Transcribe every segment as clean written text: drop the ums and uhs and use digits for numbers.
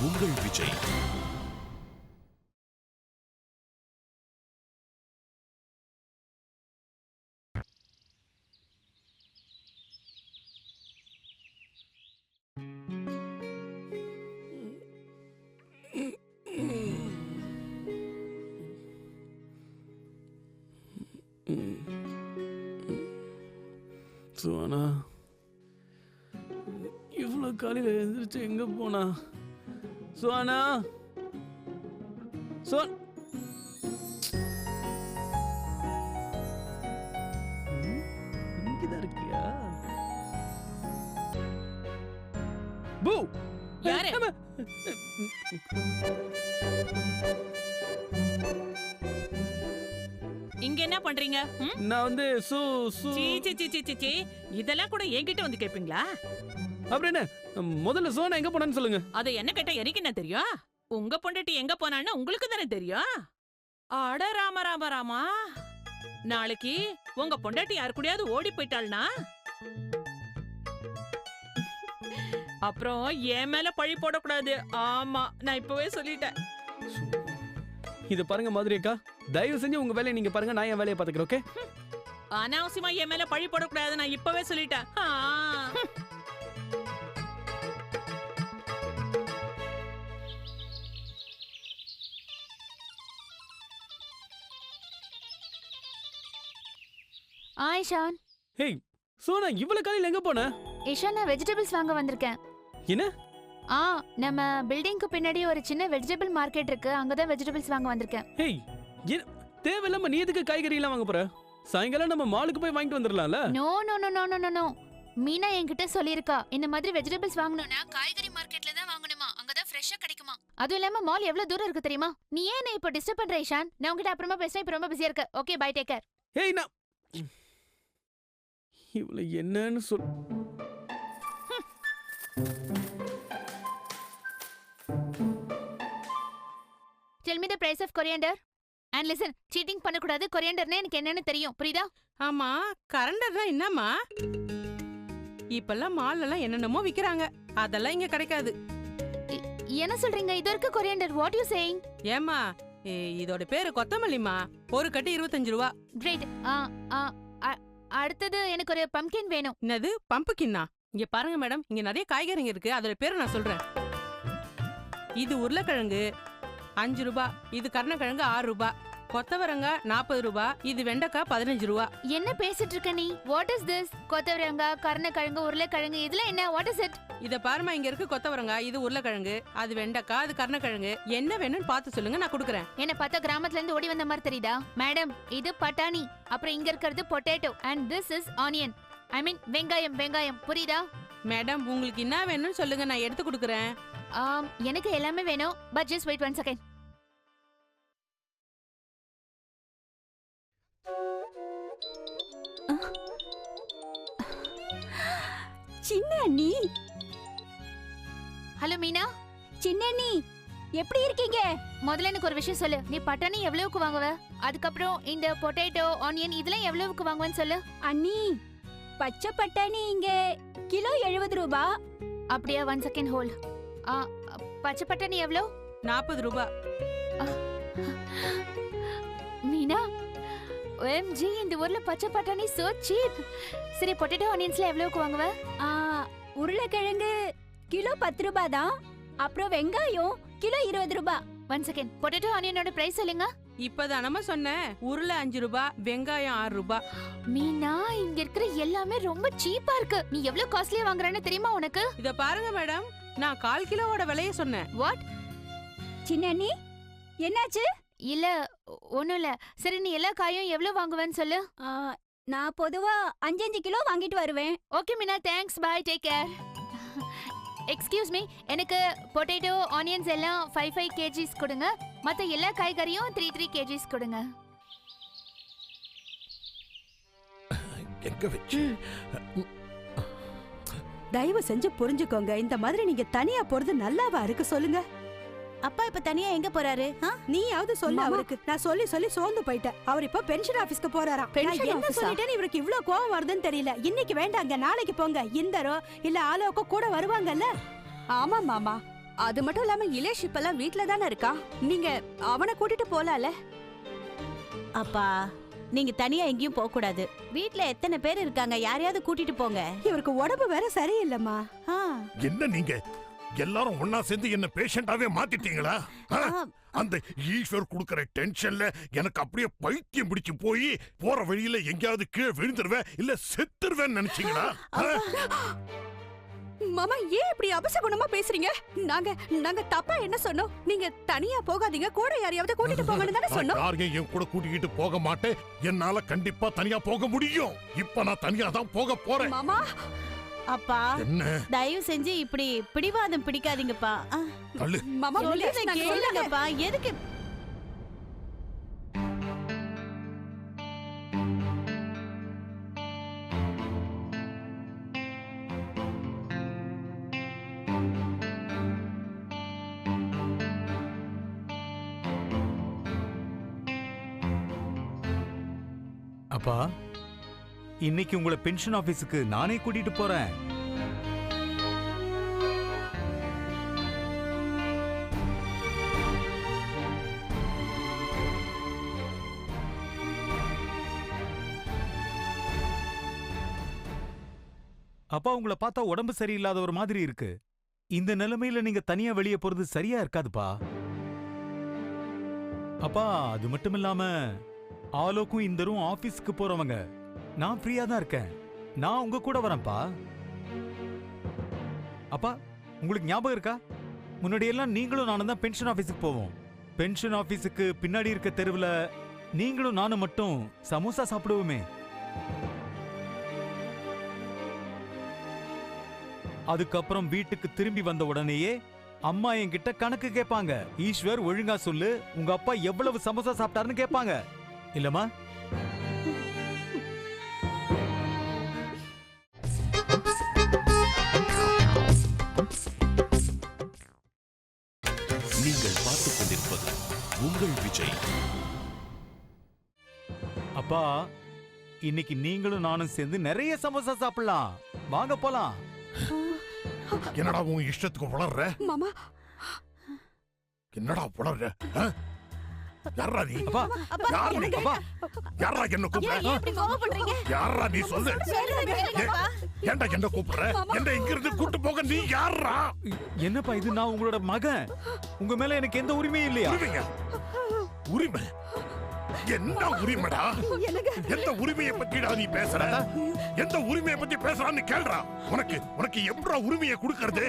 உங்கள் விஜய். சுவானா இவ்வளோ காலையில் எழுந்திரிச்சு எங்க போனா? சுவானா சுவான் இங்கதான் இருக்கியா? பூ யாரு? இங்க என்ன பண்றீங்க? நான் வந்து இதெல்லாம் கூட என்கிட்ட வந்து கேப்பீங்களா? அப்படின்னு முதல்ல சோனா எங்க போனான்னு சொல்லுங்க. அத என்ன கேட்டா எனக்கு என்ன தெரியும்? உங்க பொண்டாட்டி எங்க போனான்னு உங்களுக்கு தானே தெரியும். அட ராம ராம ராமா, நாளைக்கு உங்க பொண்டாட்டி யாரு கூடயாவது ஓடி போயிட்டாள்னா அப்புறம் என் மேல பழி போடக்கூடாது. ஆமா, நான் இப்பவே சொல்லிட்டேன். இத பாருங்க மாதிரி அக்கா, தயவு செஞ்சு உங்க வேலையை நீங்க பாருங்க, நான் என் வேலையை பாத்துக்கிறேன். ஓகே? அனாவசியமா என் மேல பழி போடக்கூடாது, நான் இப்பவே சொல்லிட்டேன். ஆயிஷான். ஹேய் சோனா, இவ்வளவு காலையில எங்க போன? இஷான், நான் வெஜிடபிள்ஸ் வாங்க வந்திருக்கேன். என்ன? நம்ம பில்டிங்க்கு பின்னாடி ஒரு சின்ன வெஜிடபிள் மார்க்கெட் இருக்கு, அங்கதான் வெஜிடபிள்ஸ் வாங்க வந்திருக்கேன். ஹேய், தேவையில்லாம நீ எதுக்கு காய்கறி எல்லாம் வாங்க போற? சாயங்காலம் நம்ம மாலுக்கு போய் வாங்கிட்டு வந்துடலாம்ல? No no no no no no. Meena என்கிட்ட சொல்லிருக்கா, இந்த மாதிரி வெஜிடபிள்ஸ் வாங்கணும்னா காய்கறி மார்க்கெட்ல தான் வாங்கணுமா, அங்கதான் ஃப்ரெஷ்ஷா கிடைக்குமா. அதுவும் இல்லாம மால் எவ்வளவு தூரம் இருக்கு தெரியுமா? நீ ஏன் என்ன இப்போ டிஸ்டர்ப் பண்ற இஷான்? நான் உன்கிட்ட அப்புறமா பேசுறேன், இப்போ ரொம்ப பிஸியா இருக்கு. Okay, bye, take care. Hey, நான் இவ்வளவு என்னன்னு சொல். Tell me the price of coriander. And listen, cheating பண்ணக்கூடாது. கொரியாண்டர்னா எனக்கு என்னன்னு தெரியும், புரியுதா? ஆமா, கரண்டர்னா என்னம்மா? இப்பெல்லாம் மால்ல எல்லாம் என்னென்னமோ விக்கிறாங்க, அதெல்லாம் இங்க கிடைக்காது. என்ன சொல்றீங்க? இது இருக்கு கொரியாண்டர். What you saying? ஏமா, இதோட பேரு கொத்தமல்லிமா. ஒரு கட்டு 25 ரூபா. கிரேட். அடுத்தது எனக்கு ஒரு பம்ப்கின் வேணும். என்னது பம்புக்கின்னா? இங்க பாருங்க மேடம், இங்க நிறைய காய்கறிங்க இருக்கு, அதோட பேரை நான் சொல்றேன். இது உருளைக்கிழங்கு 5 ரூபா, இது கருணக்கிழங்கு 6 ரூபா, கொத்தவரங்காய் 40 ரூபா, இது வெண்டைக்காய் 15 ரூபா. என்ன பேசிட்டு இருக்க நீ? What is this? கொத்தவரங்காய், கருணக்கிழங்கு, உருளைக்கிழங்கு, இதெல்லாம் என்ன? What is it? இத பாருமா, இங்க இருக்கு கொத்தவரங்காய், இது உருளைக்கிழங்கு, அது வெண்டைக்காய், அது கருணக்கிழங்கு. என்ன வேணும்னு பார்த்து சொல்லுங்க, நான் கொடுக்குறேன். என்ன பார்த்தா கிராமத்துல இருந்து ஓடி வந்த மாதிரி தெரியுதா? மேடம், இது பட்டாணி, அப்புறம் இங்க இருக்கிறது potato, and this is onion. I mean வெங்காயம். வெங்காயம், புரியுதா? மேடம், உங்களுக்கு என்ன வேணும்னு சொல்லுங்க, நான் எடுத்து கொடுக்குறேன். எனக்கு எல்லாமே வேணும், பட் ஜஸ்ட் வெயிட் 1 செகண்ட். சின்ன அண்ணி. ஹலோ மீனா. சின்ன அண்ணி, எப்படி இருக்கீங்க? முதல்ல எனக்கு ஒரு விஷயம் சொல்லு. நீ பட்டாணி எவ்வளவுக்கு வாங்குவ? அதுக்கப்புறம் இந்த பொட்டேட்டோ, ஆனியன், இதெல்லாம் எவ்வளவுக்கு வாங்குவேன்னு சொல்லு. அண்ணி, பச்சை பட்டாணி இங்க கிலோ 70 ரூபா. அப்படியா? 1 செகண்ட் ஹோல்ட். பச்சை பட்டாணி எவ்வளோ? 40 ரூபா. மீனா, OMG, இந்த ஊர்ல பச்சை பட்டாணி so cheap. சரி, பொட்டேட்டோ ஆனியன்ஸ்ல எவ்வளவுக்கு வாங்குவ? உருளைக்கிழங்கு கிலோ 10 ரூபா தான். அப்புறம் வெங்காயம் கிலோ 20 ரூபா. 1 செகண்ட். பொட்டேட்டோ ஆனியனோட பிரைஸ் சொல்லுங்க. இப்பதானமா சொன்னேன், உருளை 5 ரூபா, வெங்காயம் 6 ரூபா. மீனா, இங்க இருக்கிற எல்லாமே ரொம்ப சீப்பா இருக்கு. நீ எவ்வளவு காஸ்ட்லியா வாங்குறன்னு தெரியுமா உனக்கு? இத பாருங்க மேடம், நான் 1/4 கிலோவோட விலைய சொன்னேன். வாட்? சின்ன அண்ணி, என்னாச்சு? இல்ல, ஒண்ணும் இல்ல. சரி, நீ எல்லா காயும் எவ்வளவு வாங்குவேன்னு சொல்லு. நான் பொதுவா 5 கிலோ வாங்கிட்டு வருவேன். Okay Meena, thanks, bye, take care. Excuse me, எனக்கு பொட்டேட்டோ, ஆனியன்ஸ் எல்லாம் 5 kgs கொடுங்க. மத்த எல்லா காய்கறியும் 3 kgs கொடுங்க. எங்க வச்சு? தயவு செஞ்சு புரிஞ்சுக்கோங்க, இந்த மாதிரி நீங்க தனியா போறது நல்லாவா இருக்கு சொல்லுங்க? அப்பா இப்ப தனியா எங்க போறாரு? நீயாவது சொல்லு அவருக்கு. நான் சொல்லி சொல்லி சோர்ந்து போயிட்டேன். அவர் இப்ப பென்ஷன் ஆபீஸ்க்கு போறாராம். நான் என்ன சொல்லிட்டேன்னு இவருக்கு இவ்ளோ கோவம் வருதுன்னு தெரியல. இன்னைக்கு வேண்டாங்க, நாளைக்கு போங்க. இந்தரோ இல்ல ஆலோக்கோ கூட வருவாங்கல்ல. ஆமா மாமா, அது மட்டும் இல்லாம இலேஷ் இப்பெல்லாம் வீட்ல தானே இருக்கா, நீங்க அவனை கூட்டிட்டு போலால. அப்பா நீங்க தனியா எங்கேயும் போக கூடாது. வீட்ல எத்தனை பேர் இருக்காங்க, யாரையாவது கூட்டிட்டு போங்க. இவருக்கு உடம்பு வேற சரியில்லைம்மா. என்ன நீங்க எல்லாரும் ஒன்னா சேர்ந்து என்ன பேஷண்டாவே மாத்திட்டீங்களா? அந்த ஈஸ்வர் குடுக்கற டென்ஷன்ல எனக்கு அப்படியே பைத்தியம் பிடிச்சு போய் போற வழியில எங்கேயாவது கீழே விழுந்துருவேன் இல்ல செத்துருவேன்னு நினைச்சீங்களா? மாமா ஏன் இப்படி அபசகுணமா பேசுறீங்க? நாங்க தப்பா என்ன சொன்னோம்? நீங்க தனியா போகாதீங்க, கூட யாரையாவது கூட்டிட்டு போங்கன்னு தானே சொன்னோம். யாரையும் என் கூட கூட்டிக்கிட்டு போக மாட்டேன். என்னால கண்டிப்பா தனியா போக முடியும். இப்ப நான் தனியா தான் போக போறேன். மாமா அப்பா என்ன தயவு செஞ்சு இப்படி பிடிவாதம் பிடிக்காதீங்கப்பா. தள்ளு. மாமா சொல்றதை கேளுங்கப்பா. எதுக்கு அப்பா, இன்னைக்கு உங்களை பென்ஷன் ஆபீஸுக்கு நானே கூட்டிட்டு போறேன். அப்பா, உங்களை பார்த்தா உடம்பு சரியில்லாத ஒரு மாதிரி இருக்கு. இந்த நிலைமையில நீங்க தனியா வெளியே போறது சரியா இருக்காதுப்பா. அப்பா, அது மட்டும் இல்லாம ஆலோக்கும் இந்தரும் ஆபீஸ்க்கு போறவங்க. நான் ஃப்ரீயா தான் இருக்கேன். நான் உங்க கூட வரேன்ப்பா. அப்பா, உங்களுக்கு ஞாபகம் இருக்கா? முன்னாடி எல்லாம் நீங்களும் நானும் தான் பென்ஷன் ஆபீஸுக்கு போவோம். பென்ஷன் ஆபீஸுக்கு பின்னாடி இருக்க தெருவுல நீங்களும் நானும் மட்டும் சமோசா சாப்பிடுவோமே. அதுக்கப்புறம் வீட்டுக்கு திரும்பி வந்த உடனேயே அம்மா என்கிட்ட கணக்கு கேட்பாங்க. ஈஸ்வர், ஒழுங்கா சொல்லு, உங்க அப்பா எவ்வளவு சமோசா சாப்பிட்டாருன்னு கேட்பாங்க. இல்லம்மா? நீங்கள் பார்த்துக் கொண்டிருப்பது உங்கள் விஜய். அப்பா, இன்னைக்கு நீங்களும் நானும் சேர்ந்து நிறைய சமோசா சாப்பிடலாம். வாங்க போலாம். என்னடா உன் இஷ்டத்துக்கு வளர்ற? மாமா என்னடா வளர்ற? யாரா நீ? அப்பா, யார் நீ? அப்பா, யாரா என்ன கூப்பிடுற? யாரா நீ சொல்லு. ஏன்டா என்ன கூப்பிடுற? என்ன இங்க இருந்து கூட்டு போக நீ யாரா? என்னப்பா இது? நான் உங்களோட மகன். உங்க மேல எனக்கு எந்த உரிமையும் இல்லையா? உரிமை? என்ன உரிமைடா? எந்த உரிமையை பத்திடா நீ பேசுற? எந்த உரிமையை பத்தி பேசுறான்னு கேள்றா. உனக்கு எப்படா உரிமையை கொடுக்கறது?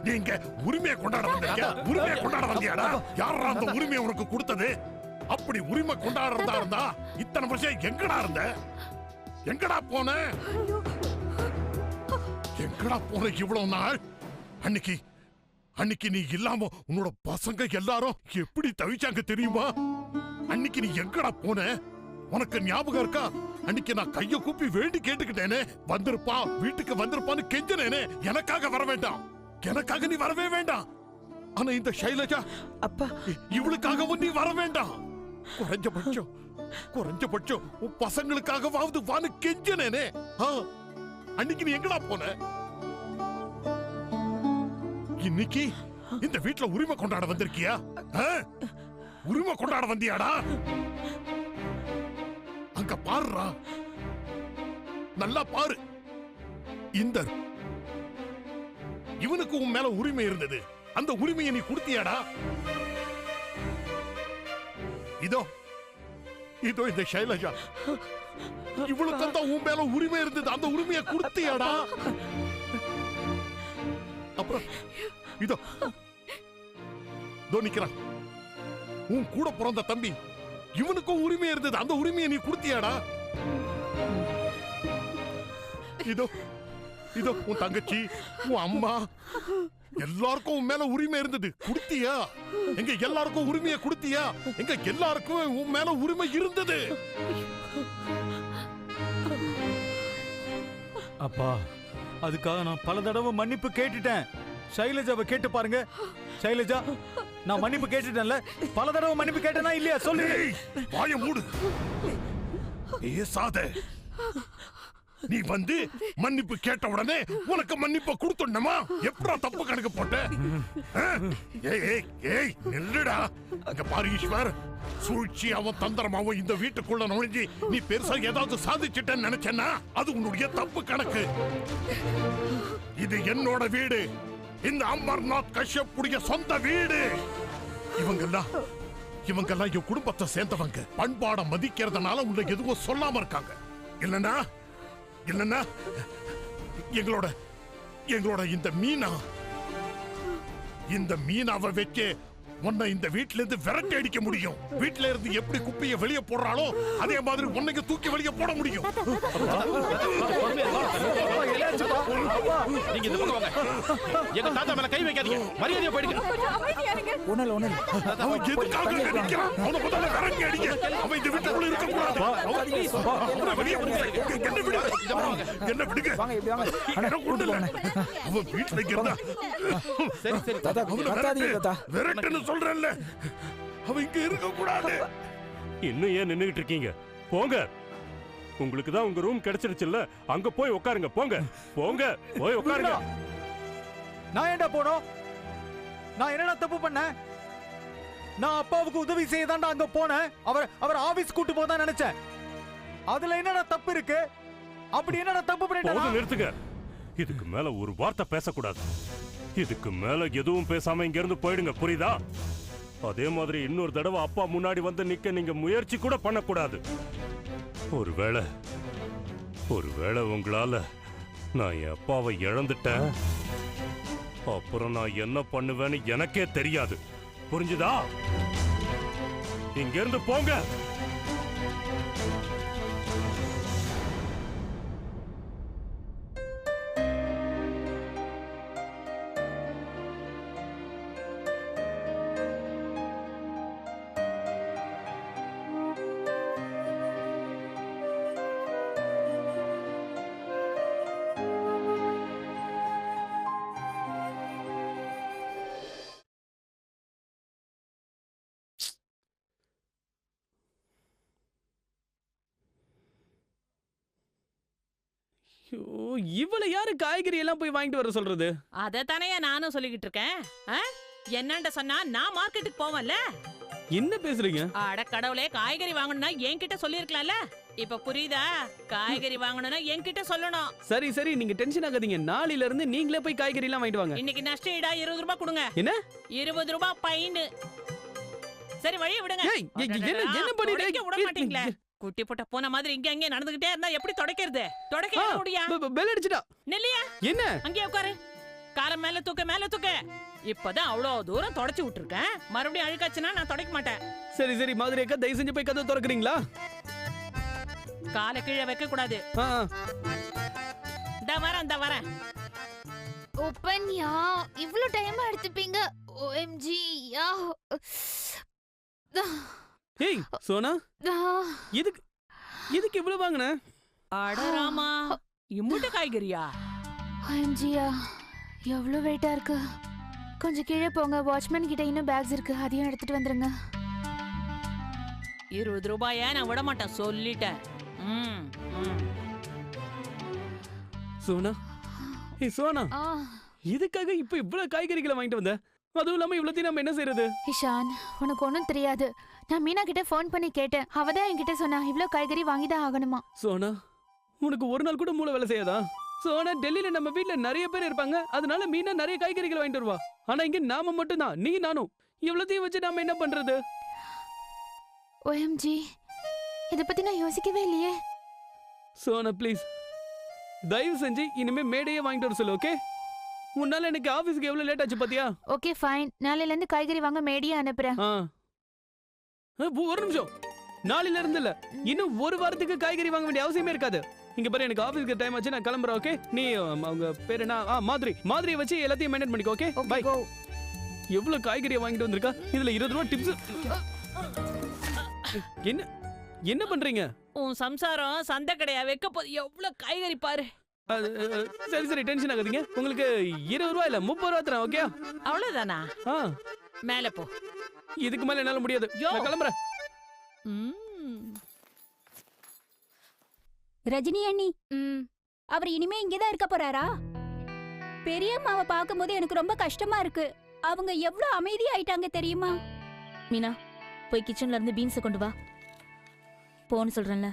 நீங்க உரிமையை கொண்டாட வந்தீங்க. உரிமையை கொண்டாட வந்தியாடா? யாரா அந்த உரிமையை உனக்கு கொடுத்தது? அப்படி உரிமை கொண்டாடுறதா இருந்தா இத்தனை வருஷம் எங்கடா இருந்த? எங்கடா போன? எங்கடா போன இவ்வளவு நாள்? அன்னைக்கு நீ இல்லாம உன்னோட பசங்க எல்லாரும் எப்படி தவிச்சாங்க தெரியுமா? அன்னைக்கு நீ எங்கடா போன? உனக்கு ஞாபகம் இருக்கா? அன்னைக்கு நான் கைய கூப்பி வேண்டி கேட்டுக்கிட்டேனே, வந்திருப்பா, வீட்டுக்கு வந்திருப்பான்னு கெஞ்சினேனே. எனக்காக வர வேண்டாம், எனக்காக நீ வரவே வேண்டாம். ஆனா இந்த ஷைலஜா அப்பா, இவளுக்காகவும் நீ வர வேண்டாம். குறைஞ்சபட்சம் உன் பசங்களுக்காகவாவது வான்னு கெஞ்சினேனே. அன்னைக்கு நீ எங்கடா போன? இன்னைக்கு இந்த வீட்டுல உரிமை கொண்டாட வந்திருக்கியா? உரிமை கொண்டாட வந்தியாடா? அங்க பாருடா, நல்லா பாரு. இந்த இவனுக்கு உன் மேல உரிமை இருந்தது. அந்த உரிமையை நீ கொடுத்தியாடா? இதோ இந்த ஷைலஜா, இவளுக்கு தான் உன் மேல உரிமை இருந்தது. அந்த உரிமையை கொடுத்தியாடா? அப்புறம் இதோ நிக்கிறான் உன் கூட பிறந்த தம்பி. இவனுக்கும் உரிமை இருந்தது. அந்த உரிமையை நீ கொடுத்தியாடா? இதோ உன் தங்கச்சி, உன் அம்மா, எல்லாருக்கும் உன் மேல உரிமை இருந்தது. கொடுத்தியா? எங்க எல்லாருக்கும் உரிமையை கொடுத்தியா? எங்க எல்லாருக்கும் உன் மேல உரிமை இருந்தது. அப்பா, அதுக்காக நான் பல தடவை மன்னிப்பு கேட்டுட்டேன். ஷைலஜாவை கேட்டு பாருங்க. ஷைலஜா, நான் மன்னிப்பு கேட்டுட்டேன்ல. பல தடவை மன்னிப்பு கேட்டேனா இல்லையா? சொல்லு. வாயை மூடு, பேசாத. நீ வந்து மன்னிப்பு கேட்ட உடனே உனக்கு மன்னிப்பு கொடுத்துடணுமா? எப்படா தப்பு கணக்கு போட்ட? ஏய் ஏய் ஏய் நில்லுடா. அங்க பாரு ஈஸ்வர், சூழ்ச்சியாவும் தந்திரமாவும் இந்த வீட்டுக்குள்ள நுழைஞ்சி நீ பெருசா ஏதாவது சாதிச்சிட்டேன்னு நினைச்சேன்னா அது உன்னுடைய தப்பு கணக்கு. இது என்னோட வீடு, இந்த அமர்நாத் கஷ்யப் உடைய சொந்த வீடு. இவங்கெல்லாம் என் குடும்பத்தை சேர்ந்தவங்க. பண்பாட மதிக்கிறதுனால உன்னை எதுவும் சொல்லாம இருக்காங்க. இல்லன்னா எங்களோட இந்த மீனாவை வச்சு உன்னை இந்த வீட்ல இருந்து விரட்டி அடிக்க முடியும். வீட்ல இருந்து எப்படி குப்பையை வெளியே போடுறாளோ அதே மாதிரி உன்னைக்கு தூக்கி வெளியே போட முடியும். நீங்க இந்த பக்கம் வாங்க. எங்க தாத்தா மேல கை வைக்காதீங்க. மரியாதையா போயிடுங்க. அவன் எதுக்காக நிக்கிறான்? அவனை முதல்ல விரட்டி அடிங்க. அவன் இந்த வீட்டுக்குள்ள இருக்க கூடாது. அவனை வெளியே விடுங்க. என்ன விடுங்க. அவன் வீட்டுல இருந்தா சரி சரி தாத்தா கத்தாதீங்க தாத்தா. விரட்டுன்னு சொல்றேன்ல, அவன் இங்க இருக்க கூடாது. இன்னும் ஏன் நின்னுகிட்டு இருக்கீங்க? போங்க. உங்களுக்கு தான் உங்க ரூம் கிடைச்சிருச்சுல்ல, அங்க போய் உட்காருங்க. போங்க போங்க போய் உட்காருங்க. நான் ஏன்டா போனோம்? நான் என்னடா தப்பு பண்ணேன்? நான் அப்பாவுக்கு உதவி செய்ய தான்டா அங்க போனேன். அவர் ஆபீஸ் கூட்டு போதான் நினைச்சேன். அதுல என்னடா தப்பு இருக்கு? அப்படி என்னடா தப்பு பண்ணிட்டேன்? நிறுத்துங்க. இதுக்கு மேல ஒரு வார்த்தை பேசக்கூடாது. இதுக்கு மேல எதுவும் பேசாம இங்க இருந்து போயிடுங்க, புரியுதா? அதே மாதிரி இன்னொரு தடவை அப்பா முன்னாடி வந்து நிக்க நீங்க முயற்சி கூட பண்ணக்கூடாது. ஒருவேளை உங்களால நான் என் அப்பாவை இழந்துட்டேன், அப்புறம் நான் என்ன பண்ணுவேன்னு எனக்கே தெரியாது. புரிஞ்சுதா? இங்க இருந்து போங்க. இவள யாரு காய்கறி எல்லாம் போய் வாங்கிட்டு வர சொல்றது? அதத்தானே நானும் சொல்லிக்கிட்டு இருக்கேன். என்னண்ட சொன்னா நான் மார்க்கெட்டுக்கு போவேன்ல. என்ன பேசுறீங்க? அட கடவுளே, காய்கறி வாங்கணும்னா என்கிட்ட சொல்லிருக்கலாம்ல. இப்ப புரியுதா? காய்கறி வாங்கணும்னா என்கிட்ட சொல்லணும். சரி சரி, நீங்க டென்ஷன் ஆகாதீங்க. நாளையில இருந்து நீங்களே போய் காய்கறி எல்லாம் வாங்கிட்டு வாங்க. இன்னைக்கு நஷ்ட ஈடா 20 ரூபாய் கொடுங்க. என்ன? 20 ரூபாய் ஃபைன். சரி வழிய விடுங்க. என்ன பண்ணிட்டு விட மாட்டீங்களே? குட்டி போட்ட போன மாதிரி இங்க அங்கே நடந்துகிட்டே இருந்தா எப்படி தொடக்கிறது? தொடக்க முடியா? பெல் அடிச்சிட்டா. நெல்லியா என்ன? அங்கே உட்காரு. கார மேல தூக்க. இப்பதான் அவ்வளவு தூரம் தொடச்சு விட்டுருக்கேன். மறுபடியும் அழுக்காச்சுன்னா நான் தொடக்க மாட்டேன். சரி சரி, மாதிரி அக்கா தயவு செஞ்சு போய் கதவை திறக்கிறீங்களா? காலை கீழே வைக்க கூடாது. இந்த வரேன். ஓபன் யா. இவ்ளோ டைம் எடுத்துப்பீங்க? OMG யா. ஏய் சோனா, இதுக்கு இவ்வளவு வாங்குன? அட ராமா, இம்புட்ட காய்கறியா? OMG யா, எவ்வளவு வெயிட்டா இருக்கு. கொஞ்சம் கீழே போங்க. வாட்ச்மேன் கிட்ட இன்னும் பேக்ஸ் இருக்கு, அதையும் எடுத்துட்டு வந்துருங்க. 20 ரூபாயா நான் விட மாட்டேன், சொல்லிட்டேன். சோனா, ஏய் சோனா, இதுக்காக இப்ப இவ்வளவு காய்கறிகளை வாங்கிட்டு வந்த? அதுவும் இல்லாம இவ்வளவு நம்ம என்ன செய்யறது? இஷான், உனக்கு ஒன்னும் தெரியாது. நான் மீனா கிட்ட போன் பண்ணி கேட்டேன். அவதான் என்கிட்ட சொன்னா இவ்வளவு காய்கறி வாங்கிதான் ஆகணுமா. சோனா, உனக்கு ஒரு நாள் கூட மூளை வேலை செய்யாதா? சோனா, டெல்லியில நம்ம வீட்ல நிறைய பேர் இருப்பாங்க, அதனால மீனா நிறைய காய்கறிகள் வாங்கிட்டு வருவா. ஆனா இங்க நாம மட்டும் தான், நீ நானும். இவ்வளத்தையும் வச்சு நாம என்ன பண்றது? OMG, இத பத்தி நான் யோசிக்கவே இல்லையே. சோனா ப்ளீஸ், தயவு செஞ்சு இனிமே மேடையே வாங்கிட்டு வர சொல்லு, ஓகே? முன்னால எனக்கு ஆபீஸ்க்கு எவ்வளவு லேட் ஆச்சு பாத்தியா? ஓகே ஃபைன், நாளையில இருந்து காய்கறி வாங்க மேடையே அனுப்புறேன். ஒரு நிமிஷம், நாளையில இருந்து இல்ல, இன்னும் ஒரு வாரத்துக்கு காய்கறி வாங்க வேண்டிய அவசியமே இருக்காது. இங்க பாரு, எனக்கு ஆபீஸ்க்கு டைம் ஆச்சு, நான் கிளம்புறேன், ஓகே? நீ அவங்க பேர் என்ன? மாதிரி வச்சு எல்லாத்தையும் மெயின்டைன் பண்ணிக்கோ, ஓகே? பை. எவ்வளவு காய்கறியை வாங்கிட்டு வந்திருக்கா? இதுல 20 ரூபாய் டிப்ஸ். என்ன பண்றீங்க? உன் சம்சாரம் சந்தை கடையா வைக்க போது எவ்வளவு காய்கறி பாரு. சரி சரி, டென்ஷன் ஆகாதீங்க. உங்களுக்கு 20 ரூபாய் இல்ல 30 ரூபாய் தரேன், ஓகே? அவ்வளவுதானா? மேல போ. இதுக்கு மேல என்னால முடியாது, நான் கிளம்புறேன். ரஜினி அண்ணி அவர் இனிமே இங்கதான் இருக்க போறாரா? பெரியம்மாவை பார்க்கும்போது எனக்கு ரொம்ப கஷ்டமா இருக்கு. அவங்க எவ்வளவு அமைதியாயிட்டாங்க தெரியுமா? மீனா, போய் கிச்சன்ல இருந்து பீன்ஸை கொண்டு வா. போன்னு சொல்றேன்ல.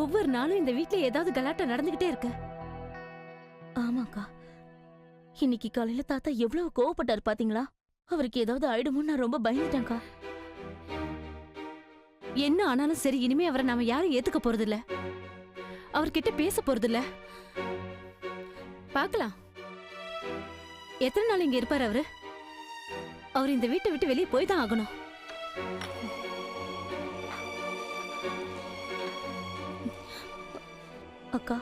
ஒவ்வொரு நாளும் இந்த வீட்ல ஏதாவது கலாட்டா நடந்துகிட்டே இருக்கு. ஆமாக்கா, இன்னைக்கு காலையில தாத்தா எவ்வளவு கோவப்பட்டாரு பாத்தீங்களா? அவருக்கு ஏதாவது ஆயிடுமோன்னு நான் ரொம்ப பயந்துட்டேன்க்கா. என்ன ஆனாலும் சரி, இனிமே அவரை நாம யாரும் ஏத்துக்க போறது இல்ல. அவர்கிட்ட பேச போறது இல்ல. பார்க்கலாம் எத்தனை நாள் இங்க இருப்பாரு அவரு. அவர் இந்த வீட்டை விட்டு வெளியே போய் தான் ஆகணும். அக்கா,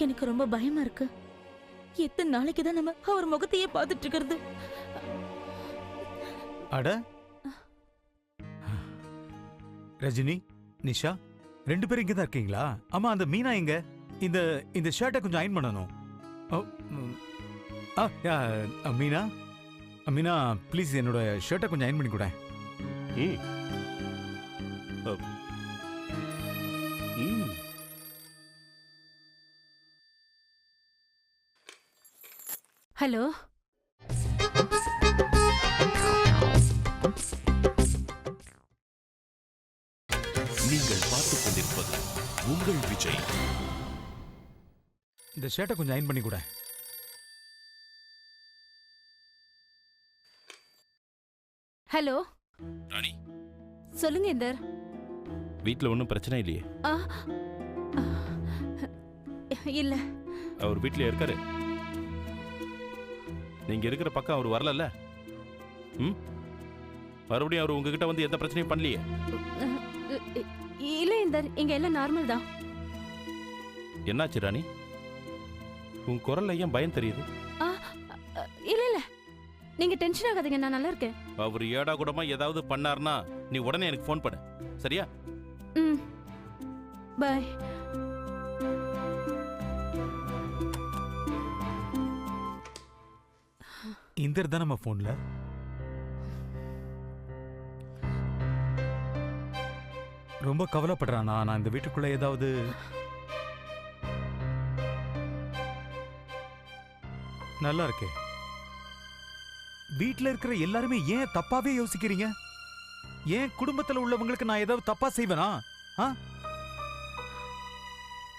எனக்கு ரொம்ப பயமா இருக்கு. எத்தனை நாளைக்கு தான் நம்ம அவர் முகத்தையே பார்த்துட்டு இருக்கிறது? அட ரஜினி, நிஷா, 2 பேரும் இங்க தான் இருக்கீங்களா? ஆமா, அந்த மீனா எங்க? இந்த இந்த ஷர்ட்டை கொஞ்சம் அயன் பண்ணணும். மீனா, மீனா ப்ளீஸ் என்னோட ஷர்ட்டை கொஞ்சம் அயன் பண்ணி கூட. ஹலோ, நீங்கள் பார்த்துக் கொண்டிருப்பது உங்கள் விஜய். இந்த ஷர்ட்டை கொஞ்சம் அயன் பண்ணி கூட. ஹலோ ராணி, சொல்லுங்க இந்தர். வீட்ல ஒன்றும் பிரச்சனை இல்லையே? இல்ல. அவர் வீட்லயே இருக்காரு. நீங்க இருக்கிற பக்கம் அவர் வரலல்ல? மறுபடியும் அவர் உங்ககிட்ட வந்து எந்த பிரச்சனையும் பண்ணலையே? இல்ல இந்தர், இங்க எல்லாம் நார்மல் தான். என்னாச்சு ராணி? உன் குரல்ல ஏன் பயம் தெரியுது? இல்ல இல்ல, நீங்க டென்ஷன் ஆகாதீங்க, நான் நல்லா இருக்கேன். அவர் ஏடா கூடமா ஏதாவது பண்ணார்னா நீ உடனே எனக்கு ஃபோன் பண்ணு, சரியா? பை. இந்தர் தான் நம்ம போன்ல. ரொம்ப கவலைப்படுறானா? நான் இந்த வீட்டுக்குள்ள ஏதாவது நல்லா இருக்கே. வீட்ல இருக்கிற எல்லாருமே ஏன் தப்பாவே யோசிக்கிறீங்க? ஏன் குடும்பத்துல உள்ளவங்களுக்கு நான் ஏதாவது தப்பா செய்வேனா?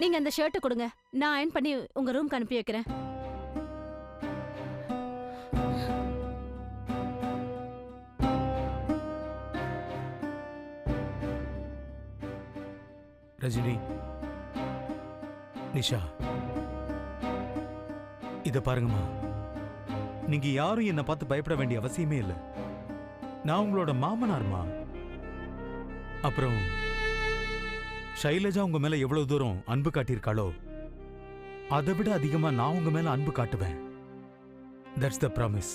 நீங்க அந்த ஷர்ட்டை கொடுங்க, நான் அயன் பண்ணி உங்க ரூம்க்கு அனுப்பி வைக்கிறேன். ரஜினி, நிஷா, இத பாருங்கம்மா. நீங்க யாரும் என்ன பார்த்து பயப்பட வேண்டிய அவசியமே இல்லை. நான் உங்களோட மாமனார்மா. அப்புறம் ஷைலஜா உங்க மேல எவ்வளவு தூரம் அன்பு காட்டியிருக்காளோ அதை விட அதிகமா நான் உங்க மேல அன்பு காட்டுவேன். That's the promise.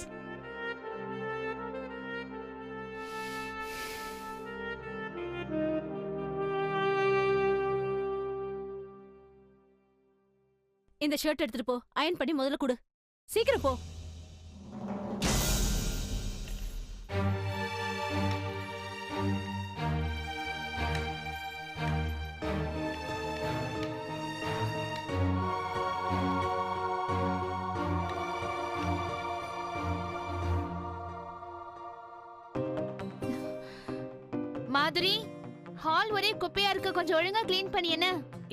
இந்த ஷர்ட் எடுத்துட்டு போ, அயன் பண்ணி முதல்ல கொடு. சீக்கிரம் போ. மாதுரி, ஹால் ஒரே குப்பையா இருக்கு, கொஞ்சம் ஒழுங்கா க்ளீன் பண்ணி.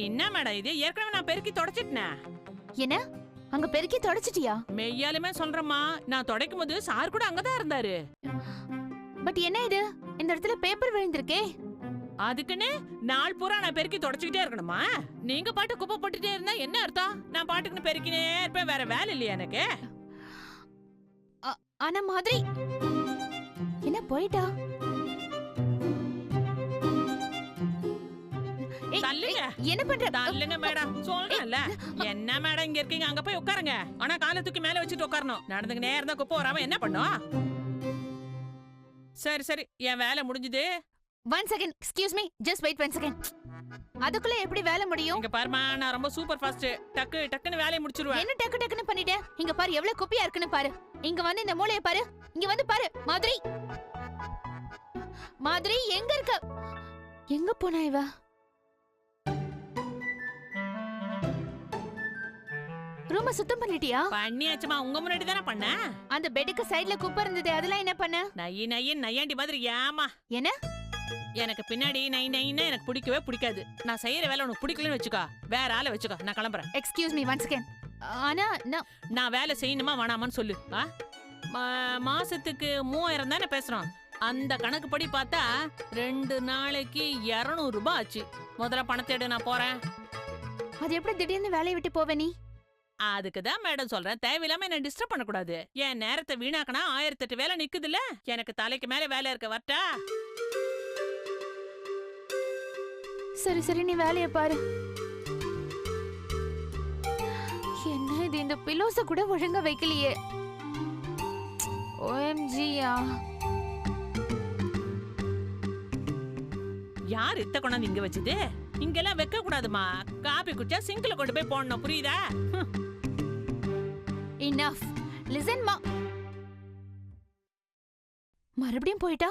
என்ன மேடம் இது? ஏற்கனவே நான் பெருக்கி தொடச்சிட்டேன். என்ன, அங்க பெருக்கி தொடச்சிட்டியா? மெய்யாலுமே சொல்றேம்மா, நான் துடைக்கும் போது சார் கூட அங்கதான் இருந்தாரு. பட் என்ன இது, இந்த இடத்துல பேப்பர் விழுந்திருக்கே. அதுக்குன்னு நாள் பூரா நான் பெருக்கி தொடச்சுக்கிட்டே இருக்கணுமா? நீங்க பாட்டு குப்பை போட்டுட்டே இருந்தா என்ன அர்த்தம்? நான் பாட்டுக்குன்னு பெருக்கினே இருப்பேன், வேற வேலை இல்லையா எனக்கு? ஆனா மாதிரி என்ன போயிட்டா? என்ன பண்ற? தள்ளுங்க மேடம், சொல்றேன்ல. என்ன மேடம் இங்க இருக்கீங்க, அங்க போய் உட்காருங்க. ஆனா காலை தூக்கி மேல வச்சுட்டு உட்காரணும். நடந்துக்கு நேரம் தான் குப்பை வராம என்ன பண்ணும்? சரி சரி, என் வேலை முடிஞ்சது. 1 second, excuse me, just wait 1 second. அதுக்குள்ள எப்படி வேலை முடியும்? இங்க பாருமா, நான் ரொம்ப சூப்பர் ஃபாஸ்ட். டக்கு டக்குன்னு வேலையை முடிச்சிருவேன். என்ன டக்கு டக்குன்னு பண்ணிட்டே? இங்க பாரு எவ்வளவு குப்பையா இருக்குன்னு பாரு. இங்க வந்து இந்த மூளைய பாரு, இங்க வந்து பாரு மாதிரி. மாதிரி எங்க இருக்க? எங்க போனா இவ? ரூம சுத்தம் பண்ணிட்டியா? பண்ணியாச்சுமா, உங்க முன்னாடி தானே பண்ண. அந்த பெட்டுக்கு சைடுல குப்பை இருந்தது, அதெல்லாம் என்ன பண்ண? நையாண்டி மாதிரி ஏமா. என்ன? எனக்கு பின்னாடி நைன்னா எனக்கு பிடிக்கவே பிடிக்காது. நான் செய்யற வேலை உனக்கு பிடிக்கலன்னு வச்சுக்கோ, வேற ஆளை வச்சுக்கோ, நான் கிளம்புறேன். Excuse me once again. ஆனா நான் வேலை செய்யணுமா வேணாமான்னு சொல்லு. மாசத்துக்கு 3000 தானே பேசுறோம். அந்த கணக்குப்படி பார்த்தா 2 நாளைக்கு 200 ரூபாய் ஆச்சு. முதல்ல பணத்தை எடு, நான் போறேன். அது எப்படி திடீர்னு வேலையை விட்டு போவே நீ? அதுக்கு தான் மேடம் சொல்றேன், தேவையில்லாம என்ன டிஸ்டர்ப் பண்ணக்கூடாது. என் நேரத்தை வீணாக்கனா 1008 வேலை நிக்குதுல்ல. எனக்கு தலைக்கு மேல வேலை இருக்க, வரட்டா? சரி சரி, நீ வேலையை பாரு. என்ன இது, இந்த பிலோஸ கூட ஒழுங்கா வைக்கலையே. OMGயா. யார் இத்த கொண்டாந்து இங்க வச்சது? இங்கெல்லாம் வைக்க கூடாதுமா. காபி குடிச்சா சிங்க்ல கொண்டு போய் போடணும், புரியுதா? Enough. Listen, ma. மறுபடியும் போயிட்டா?